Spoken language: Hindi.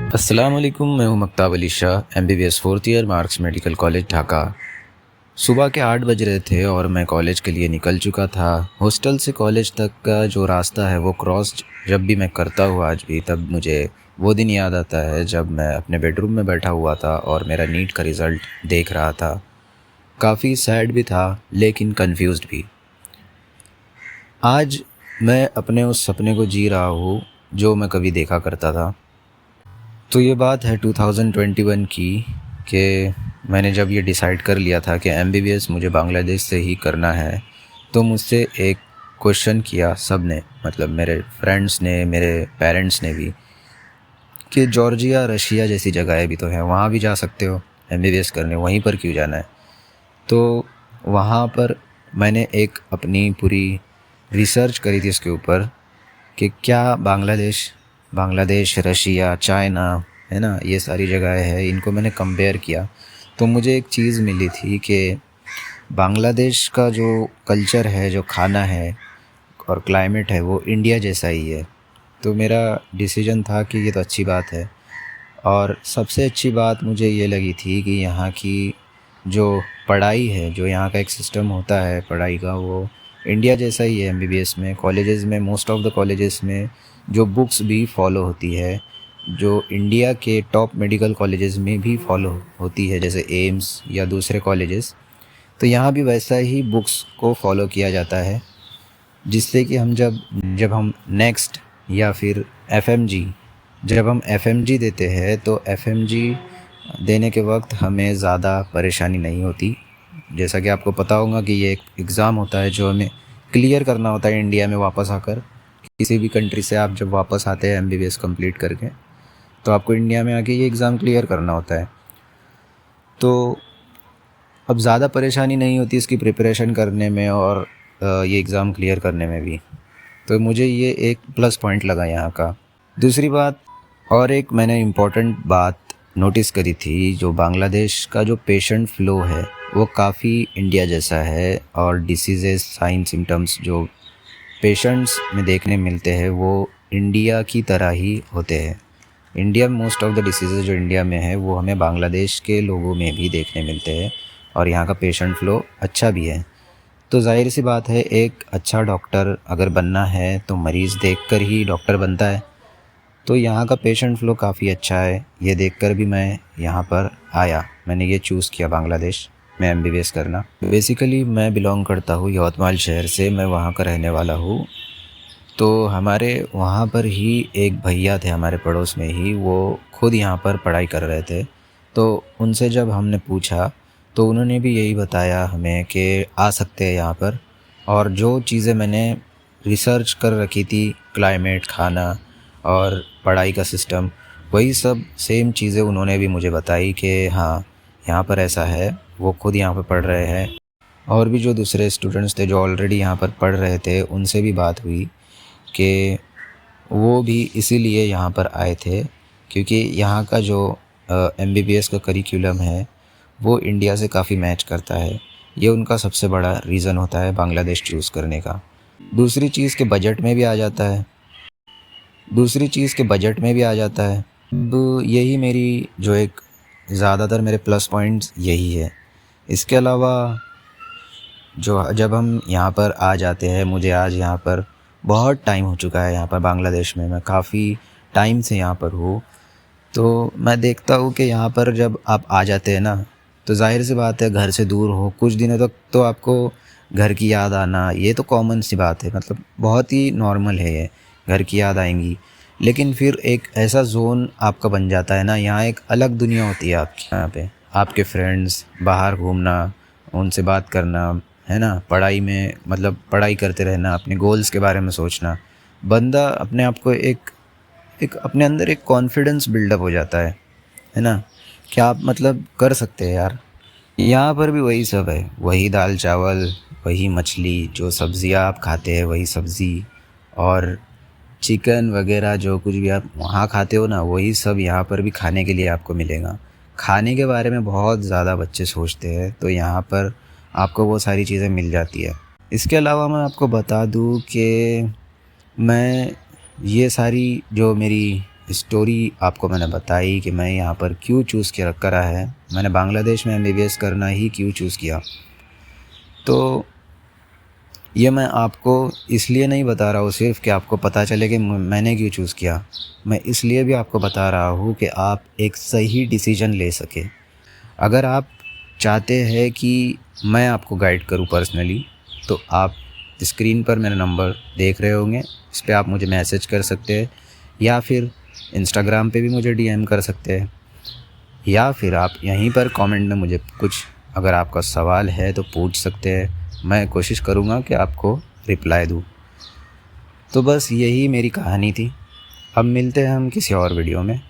अस्सलाम वालेकुम। मैं हूं Maktab Ali Shah, MBBS fourth year, Marks Medical College Dhaka. सुबह के 8 बज रहे थे और मैं कॉलेज के लिए निकल चुका था। हॉस्टल से कॉलेज तक का जो रास्ता है वो क्रॉस जब भी मैं करता हूँ आज भी, तब मुझे वो दिन याद आता है जब मैं अपने बेडरूम में बैठा हुआ था और मेरा नीट का रिज़ल्ट देख रहा था। काफ़ी सैड भी था लेकिन कन्फ्यूज़्ड भी। आज मैं अपने उस सपने को जी रहा हूँ जो मैं कभी देखा करता था। तो ये बात है 2021 की, कि मैंने जब ये डिसाइड कर लिया था कि MBBS मुझे बांग्लादेश से ही करना है, तो मुझसे एक क्वेश्चन किया सब ने, मतलब मेरे फ्रेंड्स ने, मेरे पेरेंट्स ने भी, कि जॉर्जिया रशिया जैसी जगहें भी तो हैं, वहाँ भी जा सकते हो MBBS करने, वहीं पर क्यों जाना है। तो वहाँ पर मैंने एक अपनी पूरी रिसर्च करी थी इसके ऊपर कि क्या बांग्लादेश, रशिया, चाइना, है ना, ये सारी जगहें हैं, इनको मैंने कंपेयर किया। तो मुझे एक चीज़ मिली थी कि बांग्लादेश का जो कल्चर है, जो खाना है और क्लाइमेट है, वो इंडिया जैसा ही है। तो मेरा डिसीजन था कि ये तो अच्छी बात है। और सबसे अच्छी बात मुझे ये लगी थी कि यहाँ की जो पढ़ाई है, जो यहाँ का एक सिस्टम होता है पढ़ाई का, वो इंडिया जैसा ही है। MBBS में, कॉलेजेस में, मोस्ट ऑफ़ द कॉलेजेस में जो बुक्स भी फॉलो होती है, जो इंडिया के टॉप मेडिकल कॉलेजेस में भी फॉलो होती है, जैसे एम्स या दूसरे कॉलेजेस, तो यहाँ भी वैसा ही बुक्स को फॉलो किया जाता है। जिससे कि हम जब जब हम नेक्स्ट या फिर FMG, जब हम FMG देते हैं तो FMG देने के वक्त हमें ज़्यादा परेशानी नहीं होती। जैसा कि आपको पता होगा कि ये एक एग्ज़ाम होता है जो हमें क्लियर करना होता है इंडिया में वापस आकर। किसी भी कंट्री से आप जब वापस आते हैं MBBS कंप्लीट करके, तो आपको इंडिया में आके ये एग्ज़ाम क्लियर करना होता है। तो अब ज़्यादा परेशानी नहीं होती इसकी प्रिपरेशन करने में और ये एग्ज़ाम क्लियर करने में भी। तो मुझे ये एक प्लस पॉइंट लगा यहाँ का। दूसरी बात, और एक मैंने इम्पोर्टेंट बात नोटिस करी थी, जो बांग्लादेश का जो पेशेंट फ़्लो है वो काफ़ी इंडिया जैसा है, और डिसीज़ेज़, साइन, सिम्टम्स जो पेशेंट्स में देखने मिलते हैं वो इंडिया की तरह ही होते हैं। इंडिया में मोस्ट ऑफ़ द डिसीज़ेज़ जो इंडिया में है वो हमें बांग्लादेश के लोगों में भी देखने मिलते हैं, और यहाँ का पेशेंट फ़्लो अच्छा भी है। तो ज़ाहिर सी बात है, एक अच्छा डॉक्टर अगर बनना है तो मरीज़ देखकर ही डॉक्टर बनता है। तो यहाँ का पेशेंट फ़्लो काफ़ी अच्छा है, ये देखकर भी मैं यहाँ पर आया। मैंने ये चूज़ किया बांग्लादेश में MBBS करना। बेसिकली मैं बिलॉन्ग करता हूँ यवतमाल शहर से, मैं वहाँ का रहने वाला हूँ। तो हमारे वहाँ पर ही एक भैया थे, हमारे पड़ोस में ही, वो खुद यहाँ पर पढ़ाई कर रहे थे। तो उनसे जब हमने पूछा तो उन्होंने भी यही बताया हमें कि आ सकते हैं यहाँ पर। और जो चीज़ें मैंने रिसर्च कर रखी थी, क्लाइमेट, खाना और पढ़ाई का सिस्टम, वही सब सेम चीज़ें उन्होंने भी मुझे बताई कि हाँ, यहाँ पर ऐसा है। वो खुद यहाँ पर पढ़ रहे हैं, और भी जो दूसरे स्टूडेंट्स थे जो ऑलरेडी यहाँ पर पढ़ रहे थे, उनसे भी बात हुई कि वो भी इसीलिए यहाँ पर आए थे, क्योंकि यहाँ का जो MBBS का करिकुलम है वो इंडिया से काफ़ी मैच करता है। ये उनका सबसे बड़ा रीज़न होता है बांग्लादेश चूज़ करने का। दूसरी चीज़ के बजट में भी आ जाता है। अब यही मेरी जो एक ज़्यादातर मेरे प्लस पॉइंट्स यही है। इसके अलावा जो जब हम यहाँ पर आ जाते हैं, मुझे आज यहाँ पर बहुत टाइम हो चुका है, यहाँ पर बांग्लादेश में मैं काफ़ी टाइम से यहाँ पर हूँ। तो मैं देखता हूँ कि यहाँ पर जब आप आ जाते हैं ना, तो ज़ाहिर सी बात है, घर से दूर हो कुछ दिनों तक तो आपको घर की याद आना, ये तो कॉमन सी बात है, मतलब बहुत ही नॉर्मल है ये, घर की याद आएंगी। लेकिन फिर एक ऐसा जोन आपका बन जाता है ना, यहाँ एक अलग दुनिया होती है आपकी। यहाँ पे आपके फ्रेंड्स, बाहर घूमना, उनसे बात करना, है ना, पढ़ाई में मतलब पढ़ाई करते रहना, अपने गोल्स के बारे में सोचना, बंदा अपने आप को एक एक अपने अंदर एक कॉन्फिडेंस बिल्डअप हो जाता है ना, क्या आप मतलब कर सकते हैं यार। यहाँ पर भी वही सब है, वही दाल चावल, वही मछली, जो सब्ज़ियाँ आप खाते हैं वही सब्ज़ी, और चिकन वगैरह जो कुछ भी आप वहाँ खाते हो ना, वही सब यहाँ पर भी खाने के लिए आपको मिलेगा। खाने के बारे में बहुत ज़्यादा बच्चे सोचते हैं, तो यहाँ पर आपको वो सारी चीज़ें मिल जाती है। इसके अलावा मैं आपको बता दूँ कि मैं ये सारी जो मेरी स्टोरी आपको मैंने बताई कि मैं यहाँ पर क्यों चूज़ करा है, मैंने बांग्लादेश में एमबीबीएस करना ही क्यों चूज़ किया, तो ये मैं आपको इसलिए नहीं बता रहा हूँ सिर्फ़ कि आपको पता चले कि मैंने क्यों चूज़ किया। मैं इसलिए भी आपको बता रहा हूँ कि आप एक सही डिसीजन ले सके। अगर आप चाहते हैं कि मैं आपको गाइड करूँ पर्सनली, तो आप स्क्रीन पर मेरा नंबर देख रहे होंगे, इस पे आप मुझे मैसेज कर सकते हैं, या फिर इंस्टाग्राम पे भी मुझे डीएम कर सकते हैं, या फिर आप यहीं पर कमेंट में मुझे कुछ अगर आपका सवाल है तो पूछ सकते हैं। मैं कोशिश करूँगा कि आपको रिप्लाई दूँ। तो बस यही मेरी कहानी थी। अब मिलते हैं हम किसी और वीडियो में।